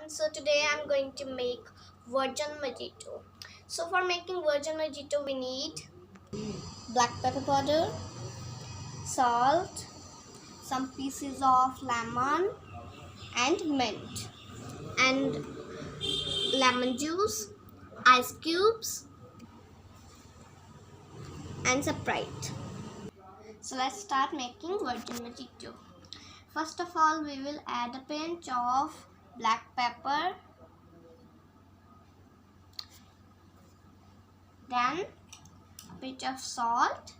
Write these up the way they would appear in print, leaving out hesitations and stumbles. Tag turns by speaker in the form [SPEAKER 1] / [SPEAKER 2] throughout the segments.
[SPEAKER 1] everyone. So today I'm going to make Vergin Mojito. So for making Vergin Mojito we need black pepper powder, salt, some pieces of lemon and mint, and lemon juice, ice cubes and Sprite. So let's start making Vergin Mojito. First of all, we will add a pinch of black pepper, then a pinch of salt,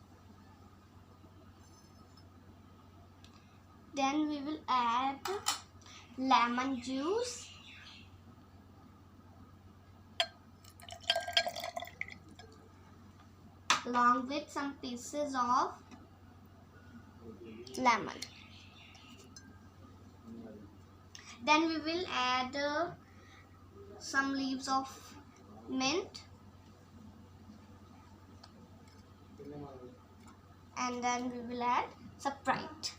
[SPEAKER 1] then we will add lemon juice, along with some pieces of lemon. Then we will add some leaves of mint, and then we will add Sprite.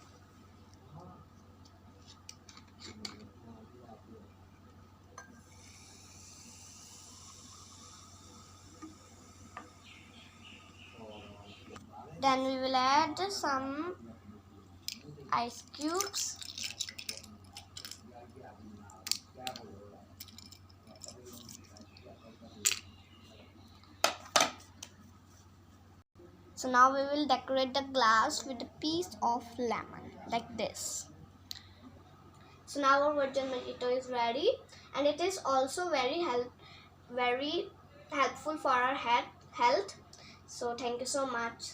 [SPEAKER 1] Then we will add some ice cubes, so now we will decorate the glass with a piece of lemon like this. So now our Vergin Mojito is ready, and it is also very helpful for our health. So thank you so much.